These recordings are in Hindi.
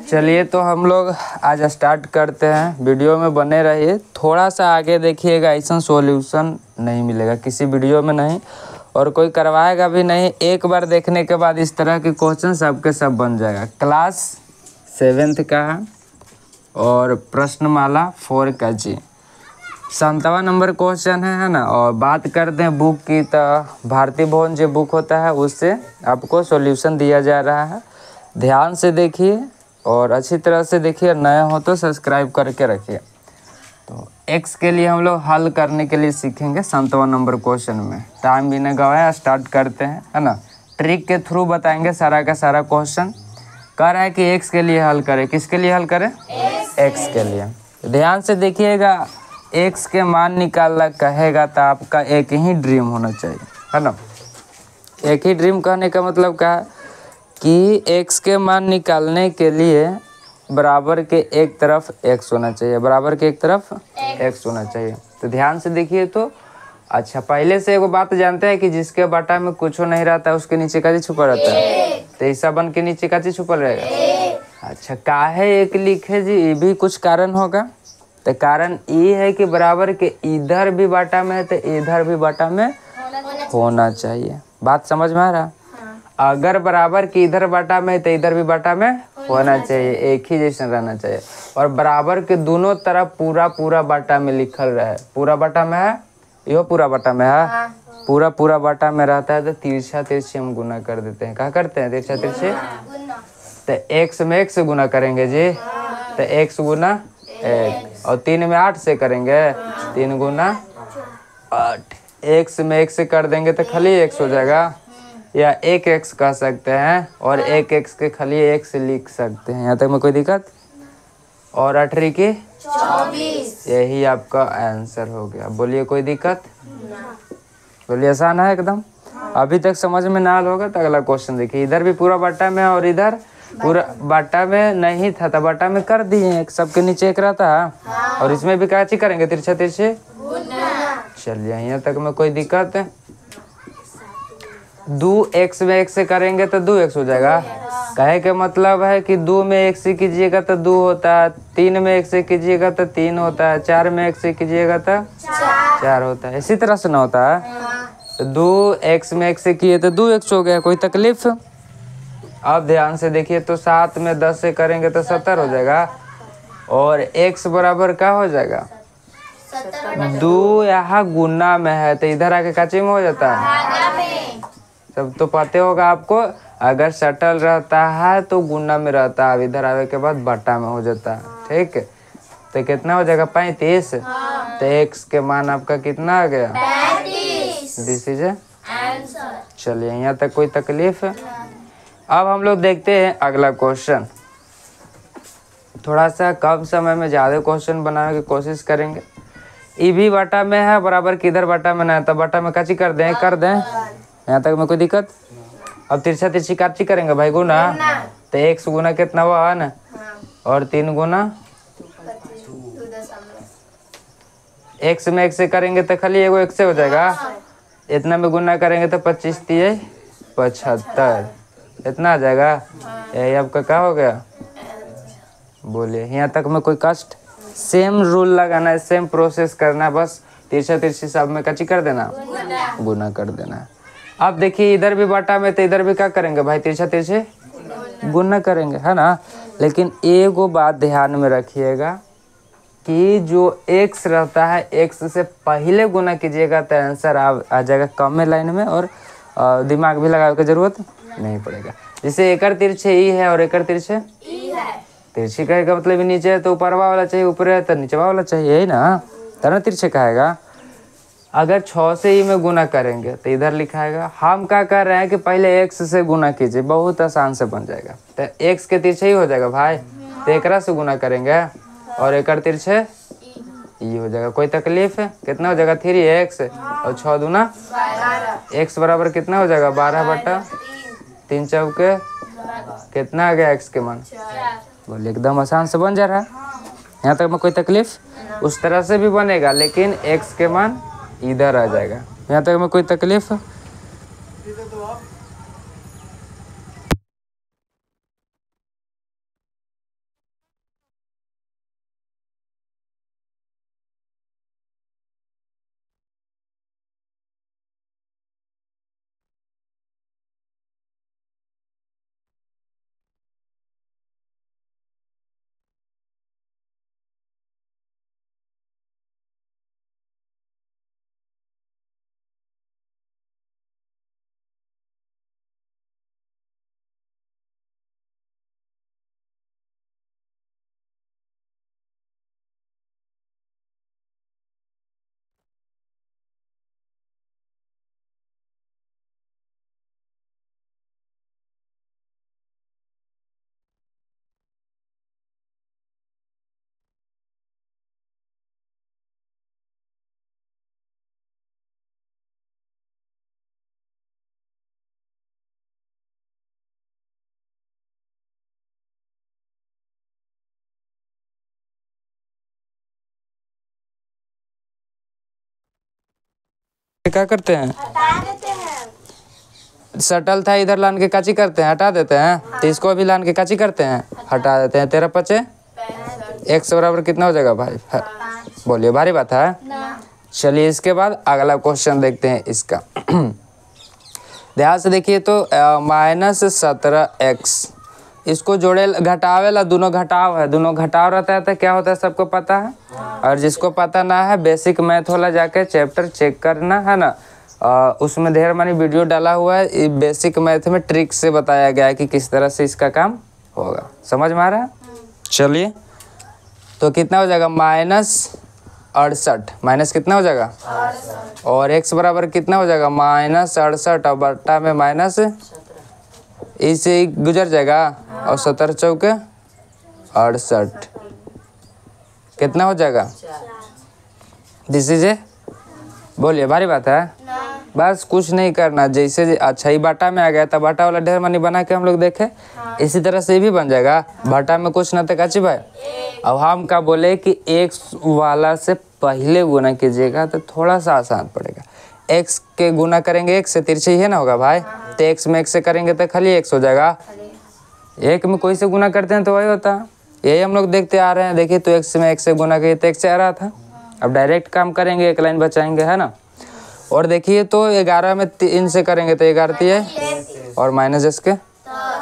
चलिए तो हम लोग आज स्टार्ट करते हैं। वीडियो में बने रहिए, थोड़ा सा आगे देखिएगा, ऐसा सॉल्यूशन नहीं मिलेगा किसी वीडियो में नहीं, और कोई करवाएगा भी नहीं। एक बार देखने के बाद इस तरह के क्वेश्चन सबके सब बन जाएगा। क्लास 7th का और प्रश्नमाला 4 का जी 57 नंबर क्वेश्चन है ना। और बात करते हैं बुक की, तो भारतीय भवन जो बुक होता है उससे आपको सॉल्यूशन दिया जा रहा है। ध्यान से देखिए और अच्छी तरह से देखिए, नया हो तो सब्सक्राइब करके रखिए। तो एक्स के लिए हम लोग हल करने के लिए सीखेंगे 57 नंबर क्वेश्चन में। टाइम भी न गवाया, स्टार्ट करते हैं, है ना। ट्रिक के थ्रू बताएंगे सारा का सारा क्वेश्चन। कह रहा है कि एक्स के लिए हल करें। किसके लिए हल करें? एक्स के लिए। ध्यान से देखिएगा, एक्स के मान निकालना कहेगा तो आपका एक ही ड्रीम होना चाहिए, है ना। एक ही ड्रीम कहने का मतलब क्या है कि एक्स के मान निकालने के लिए बराबर के एक तरफ एक्स होना चाहिए, बराबर के एक तरफ एक्स होना चाहिए। तो ध्यान से देखिए। तो अच्छा, पहले से एगो बात जानते हैं कि जिसके बाटा में कुछ नहीं रहता है उसके नीचे का चीज छुपा रहता है। तो ऐसा बन के नीचे का चीज छुपा रहेगा। अच्छा, काहे एक लिखे जी, ये भी कुछ कारण होगा। तो कारण ये है कि बराबर के इधर भी बाटा में है तो इधर भी बाटा में होना चाहिए। बात समझ में आ रहा? अगर बराबर की इधर बाटा में तो इधर भी बाटा में होना चाहिए, एक ही जैसा रहना चाहिए। और बराबर के दोनों तरफ पूरा पूरा बाटा में लिखल रहे। पूरा बाटा में है, यो पूरा बाटा में है, पूरा पूरा बाटा में रहता है तो तिरछा तिरछे हम गुना कर देते हैं। क्या करते हैं? तिरछा तिरछे। तो एक्स में एक्स से गुना करेंगे जी, तो एक्स गुना एक, और 3 में 8 से करेंगे, 3 गुना 8। एक्स में एक्स से कर देंगे तो खाली एक्स हो जाएगा, या एक एक्स कह सकते हैं, और एक एक्स के खाली एक्स लिख सकते हैं। यहाँ तक में कोई दिक्कत? और 8 की 24, यही आपका आंसर हो गया। बोलिए कोई दिक्कत? बोलिए आसान है एकदम। अभी तक समझ में ना आया होगा तो अगला क्वेश्चन देखिए। इधर भी पूरा बाटा में और इधर पूरा बाटा में नहीं था तो बाटा में कर दिए, सबके नीचे एक रहता है। और इसमें भी काची करेंगे? तिरछा तिरछे। चलिए यहाँ तक में कोई दिक्कत है? 2 एक्स में एक्स से करेंगे तो 2 एक्स हो जाएगा। कहे के मतलब है कि 2 में एक्स से कीजिएगा तो 2 होता है, 3 में एक्स से कीजिएगा तो 3 होता है, 4 में एक्स से कीजिएगा तो 4 होता है। इसी तरह से ना होता है। तो 2 एक्स में एक्स से किए तो 2 एक्स हो गया, कोई तकलीफ? अब ध्यान से देखिए, तो 7 में 10 से करेंगे तो 70 हो जाएगा। और एक्स बराबर क्या हो जाएगा? 2 यहाँ गुना में है तो इधर आके काची में हो जाता है। सब तो पते होगा आपको, अगर शटल रहता है तो गुना में रहता है, इधर आने के बाद बट्टा में हो जाता है। ठीक है, तो कितना हो जाएगा? 35। तो एक्स के मान आपका कितना आ गया? 35। This is answer. चलिए यहाँ तक कोई तकलीफ है? अब हम लोग देखते हैं अगला क्वेश्चन। थोड़ा सा कम समय में ज़्यादा क्वेश्चन बनाने की कोशिश करेंगे। ई भी बाटा में है, बराबर किधर बाटा में ना है तो बाटा में काची कर दें, कर दें। यहाँ तक में कोई दिक्कत? अब तिरछा तिरछी काची करेंगे भाई? गुना। तो एक्स गुना कितना हुआ ना, और 3 गुना एक्स में एक्स से करेंगे तो खाली एगो एक्स से हो जाएगा। इतना में गुना करेंगे तो 25 × 75 इतना आ जाएगा। यही आपका क्या हो गया? बोलिए यहाँ तक में कोई कष्ट? सेम रूल लगाना है, सेम प्रोसेस करना है, बस तिरछा तिरछी सब में काची कर देना, गुना कर देना है। अब देखिए इधर भी बाटा में तो इधर भी क्या करेंगे भाई? तिरछा तिरछे गुना करेंगे, है ना। लेकिन एगो बात ध्यान में रखिएगा कि जो एक्स रहता है, एक्स से पहले गुना कीजिएगा तो आंसर आ जाएगा कम में लाइन में, और दिमाग भी लगाने की जरूरत नहीं पड़ेगा। जैसे एकर तिरछे ई है और एकर तिरछे ई है। तिरछी कहेगा मतलब नीचे है तो ऊपरवा वाला चाहिए, ऊपर है तो नीचवा वाला चाहिए, यही ना, तरह तिरछे कहेगा। अगर 6 से ई में गुना करेंगे तो इधर लिखाएगा। हम क्या कर रहे हैं कि पहले एक्स से गुना कीजिए, बहुत आसान से बन जाएगा। तो एक्स के तिरछे ही हो जाएगा भाई, तो एकरा से गुना करेंगे और एकर तिरछे ई हो जाएगा। कोई तकलीफ है? कितना हो जाएगा? 3x और 6 दूना 12। x बराबर कितना हो जाएगा? 12/3 चौके कितना आ गया एक्स के मान? बोले एकदम आसान से बन जा रहा है। यहाँ तक में कोई तकलीफ? उस तरह से भी बनेगा लेकिन एक्स के मान इधर आ जाएगा। यहाँ तक में कोई तकलीफ? क्या करते हैं? हटा देते हैं। सटल था इधर लान के काची करते हैं, हटा देते हैं। तो इसको भी लान के काची करते हैं, हटा देते हैं। 13 5 x बराबर कितना हो जाएगा भाई? बोलिए, भारी बात है। चलिए इसके बाद अगला क्वेश्चन देखते हैं इसका। ध्यान से देखिए तो -17x इसको जोड़े घटावे ला, दोनों घटाव है, दोनों घटाव रहता है तो क्या होता है सबको पता है। और जिसको पता ना है बेसिक मैथ वाला जाके चैप्टर चेक करना है ना, उसमें ढेर मानी वीडियो डाला हुआ है। बेसिक मैथ में ट्रिक से बताया गया है कि किस तरह से इसका काम होगा, समझ में आ रहा है। चलिए तो कितना हो जाएगा? -68 माइनस कितना हो जाएगा? और x बराबर कितना हो जाएगा? -68 और बट्टा में माइनस इसे गुजर जाएगा और 17 चौके 68 कितना हो जाएगा? दिस इज ए, बोलिए, भारी बात है। बस कुछ नहीं करना, जैसे अच्छा ही बाटा में आ गया था, बाटा वाला ढेर मानी बना के हम लोग देखे, इसी तरह से भी बन जाएगा। बाटा में कुछ ना तक अच्छी भाई। अब हम क्या बोले कि x वाला से पहले गुना कीजिएगा तो थोड़ा सा आसान पड़ेगा। x के गुना करेंगे x से, तिरछे ही है ना होगा भाई। तो x में x से करेंगे तो खाली x हो जाएगा। एक में कोई से गुना करते हैं तो वही होता है, यही हम लोग देखते आ रहे हैं। देखिए तो x में x से गुना किए तो x से आ रहा था। अब डायरेक्ट काम करेंगे, एक लाइन बचाएंगे, है ना। और देखिए तो 11 में 3 से करेंगे तो 11 है और माइनस इसके,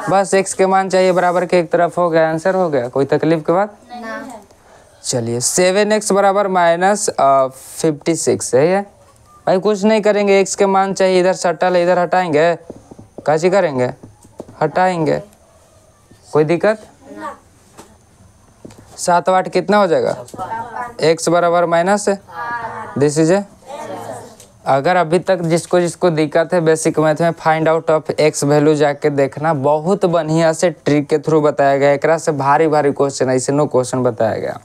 बस x के मान चाहिए बराबर के एक तरफ हो गया, आंसर हो गया। कोई तकलीफ के बात? चलिए 7x बराबर -56 है भाई। कुछ नहीं करेंगे, x के मान चाहिए, इधर सटल इधर हटाएंगे, कैसे करेंगे? हटाएंगे, कोई दिक्कत? 7 8 कितना हो जाएगा? x बराबर माइनस दिस इज ए। अगर अभी तक जिसको जिसको दिक्कत है बेसिक मैथ में, find out of x value जाके देखना, बहुत बढ़िया से ट्रिक के थ्रू बताया गया। एक से भारी भारी क्वेश्चन, ऐसे नो क्वेश्चन बताया गया।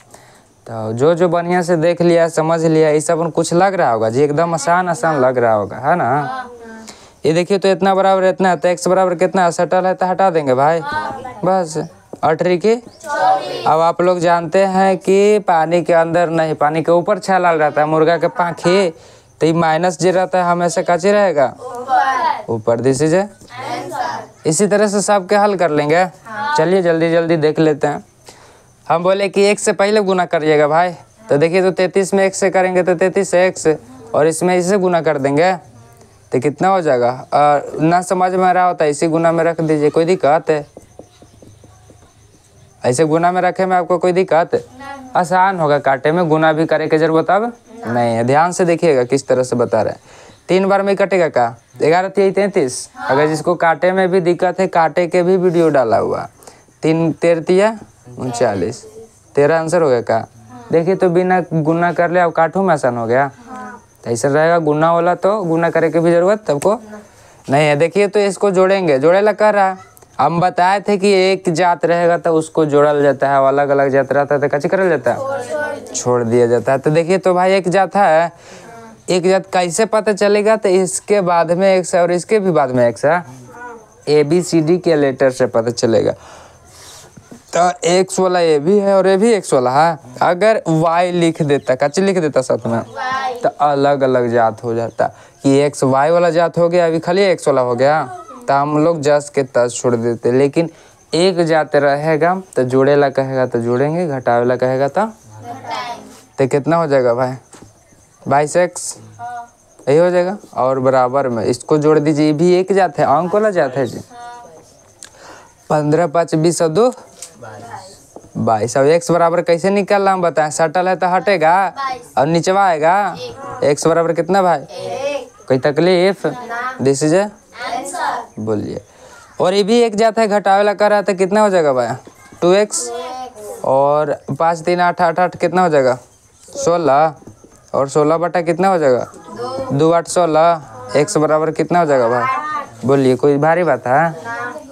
तो जो बढ़िया से देख लिया, समझ लिया, ये सब कुछ लग रहा होगा जी, एकदम आसान लग रहा होगा, है ना। ये देखिए तो इतना बराबर इतना है, तो x बराबर कितना है? सटल है तो हटा देंगे भाई, बस 8 की। अब आप लोग जानते हैं कि पानी के अंदर नहीं, पानी के ऊपर छाल रहता है, मुर्गा के पाँखी, तो ये माइनस जो रहता है हमेशा काची रहेगा? ऊपर। दिस इज इसी तरह से सबके हल कर लेंगे। चलिए जल्दी जल्दी देख लेते हैं। हम बोले कि x से पहले गुना करिएगा भाई, तो देखिए तो 33 में x से करेंगे तो 33 है x, और इसमें इसे गुना कर देंगे तो कितना हो जाएगा? ना समझ में आ रहा होता है इसी गुना में रख दीजिए, कोई दिक्कत है? ऐसे गुना में रखे में आपको कोई दिक्कत? आसान होगा, काटे में गुना भी करे के जरूरत अब नहीं है। ध्यान से देखिएगा किस तरह से बता रहे हैं। 3 बार में कटेगा का? 11 3 33। अगर जिसको काटे में भी दिक्कत है, काटे के भी वीडियो डाला हुआ। 3 13 39 13 आंसर हो गया का? देखिए तो बिना गुना कर ले, अब काटू में आसान हो गया। तो ऐसा रहेगा, गुना वाला तो गुना करे के भी जरूरत सबको नहीं है। देखिए तो इसको जोड़ेंगे, जोड़े ला कर रहा। हम बताए थे कि एक जात रहेगा तो उसको जोड़ल जाता है, अलग अलग जात रहता है तो कैसे करल जाता है? छोड़ दिया जाता है। तो देखिए तो भाई एक जात है, एक जात कैसे पता चलेगा? तो इसके बाद में x है और इसके भी बाद में x है, ABCD के लेटर से पता चलेगा। तो x वाला ये भी है और ये भी x वाला है। अगर y लिख देता, कैसे लिख देता साथ में, तो अलग अलग जात हो जाता कि x y वाला जात हो गया, अभी खाली x वाला हो गया, तो हम लोग जस के तस छोड़ देते। लेकिन एक जात रहेगा तो जोड़ेला कहेगा तो जोड़ेंगे, घटावेला कहेगा तो कितना हो जाएगा भाई? 22x यही हो जाएगा। और बराबर में इसको जोड़ दीजिए, ये भी एक जात है, अंक वाला जात है जी। 15 5 20 और 2 22। अब x बराबर कैसे निकालना हम बताएं? सटल है तो हटेगा और नीचवा आएगा। x बराबर कितना भाई? कोई तकलीफ? दिस इज बोलिए। और ये भी एक जात है, घटावेला कर रहा था, कितना हो जाएगा भाई? 2x। और 5 3 8 8 8 कितना हो जाएगा? 16। और 16 बटा कितना हो जाएगा? 2 8 16। x बराबर कितना हो जाएगा भाई? बोलिए, कोई भारी बात है?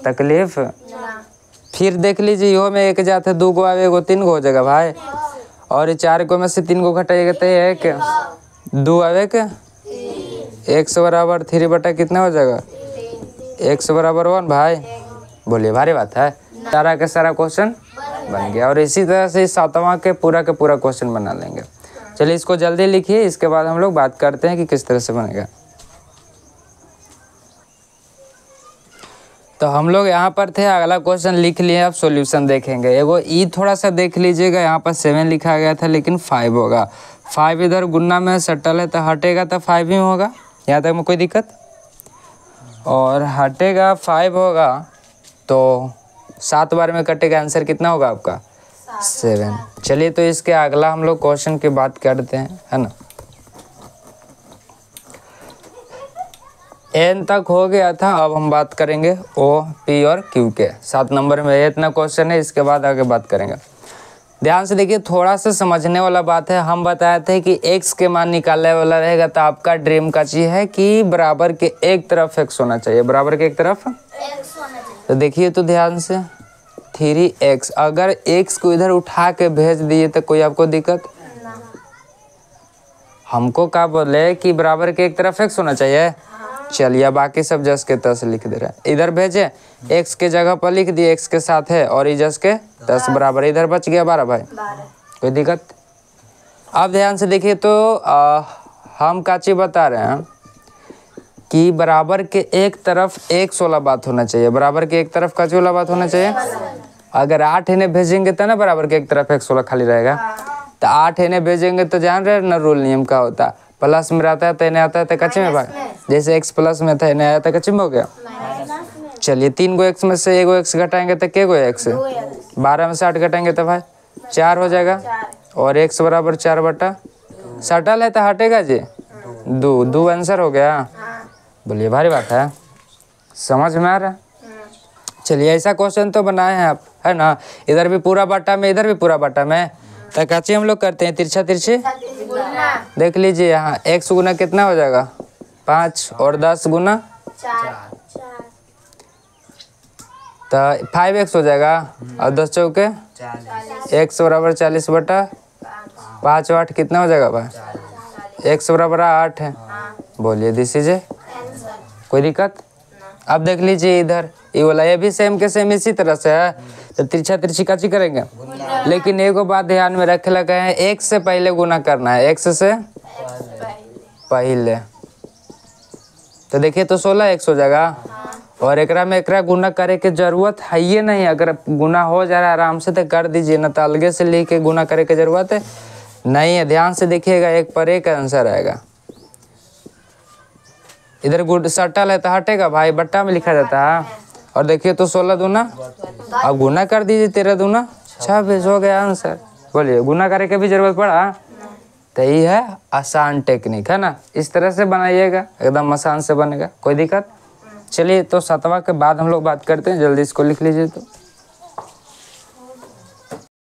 तकलीफ? फिर देख लीजिए, यो में एक जात है, 2 गो आवे, 3 गो हो जाएगा भाई। और 4 को में से 3 को घटाइएगा तो 1 2 आवे के x बराबर 3 बटा कितना हो जाएगा? x बराबर 1 भाई। बोलिए, भारी बात है? सारा के सारा क्वेश्चन बन गया। और इसी तरह से 7वां के पूरा क्वेश्चन बना लेंगे। चलिए इसको जल्दी लिखिए, इसके बाद हम लोग बात करते हैं कि किस तरह से बनेगा। तो हम लोग यहाँ पर थे, अगला क्वेश्चन लिख लिए, अब सॉल्यूशन देखेंगे। एगो ई थोड़ा सा देख लीजिएगा, यहाँ पर 7 लिखा गया था लेकिन 5 होगा। 5 इधर गुना में सटल है तो हटेगा तो 5 ही होगा, यहाँ तक में कोई दिक्कत। और हटेगा 5 होगा तो 7 बार में कटेगा, आंसर कितना होगा आपका 7। चलिए तो इसके अगला हम लोग क्वेश्चन की बात करते हैं, है ना। एन तक हो गया था, अब हम बात करेंगे ओ, पी और क्यू के। 7 नंबर में इतना क्वेश्चन है, इसके बाद आगे बात करेंगे। ध्यान से देखिए, थोड़ा सा समझने वाला बात है। हम बताए थे कि x के मान निकालने वाला रहेगा तो आपका ड्रीम का चीज है कि बराबर के एक तरफ x होना चाहिए, बराबर के एक तरफ x होना चाहिए। तो देखिए तो ध्यान से 3x, अगर x को इधर उठा के भेज दिए तो कोई आपको दिक्कत? हमको क्या बोले कि बराबर के एक तरफ x होना चाहिए। चलिए बाकी सब जस के तस लिख दे रहे हैं, इधर भेजे x के जगह पर लिख दिए x के साथ है और जस के 10 बराबर, इधर बच गया 12 भाई, कोई दिक्कत? अब ध्यान से देखिए तो हम काची बता रहे हैं कि बराबर के एक तरफ x वाला बात होना चाहिए, बराबर के एक तरफ काची वाला बात होना चाहिए। अगर 8 इन्हें भेजेंगे तो ना बराबर के एक तरफ x वाला खाली रहेगा, तो 8 इन्हें भेजेंगे तो जान रहे ना रूल नियम का होता, प्लस में रहता है तो इन्हें आता है तो कच्चे में भाई, जैसे x प्लस में था इन्हें आया था कच्चे में हो गया। चलिए 3 गो x में से 1 गो x घटाएंगे तो के गो x, 12 में से 8 घटाएंगे तो भाई 4 हो जाएगा, और x बराबर 4 बटा सटल है तो हटेगा जी 2 आंसर हो गया। बोलिए भारी बात है, समझ में आ रहा है। चलिए ऐसा क्वेश्चन तो बनाए हैं आप, है ना। इधर भी पूरा बटा में, इधर भी पूरा बटा में, तो काची हम लोग करते हैं तिरछा तिरछी। देख लीजिए यहाँ x गुना कितना हो जाएगा 5 और 10 गुना 4 तो 5x हो जाएगा, और 10 चौके x बराबर 40 बटा 5 8 कितना हो जाएगा भाई, x बराबर 8 है। बोलिए दिस इज कोई दिक्कत? अब देख लीजिए इधर ये वाला, ये भी सेम के सेम इसी तरह से है, तो तिरछा तिरछी काची करेंगे। लेकिन एगो बात ध्यान में रखे लगे हैं, x से पहले गुना करना है, x से पहले। तो देखिए तो 16x हो जाएगा, और एकरा में एकरा गुना करे के जरूरत है ये नहीं, अगर गुना हो जा रहा है आराम से तो कर दीजिए, ना तो अलगे से लिख के गुना करे के जरूरत है नहीं है। ध्यान से देखिएगा, एक पर एक आंसर आएगा। इधर गुड सटल है तो हटेगा भाई, बट्टा में लिखा जाता है। और देखिए तो 16 दूना, अब गुना कर दीजिए, 13 दूना 26 हो गया आंसर। बोलिए गुना करे के भी जरूरत पड़ा, तो ये है आसान टेक्निक, है ना। इस तरह से बनाइएगा, एकदम आसान से बनेगा, कोई दिक्कत। चलिए तो 7वां के बाद हम लोग बात करते हैं, जल्दी इसको लिख लीजिए तो।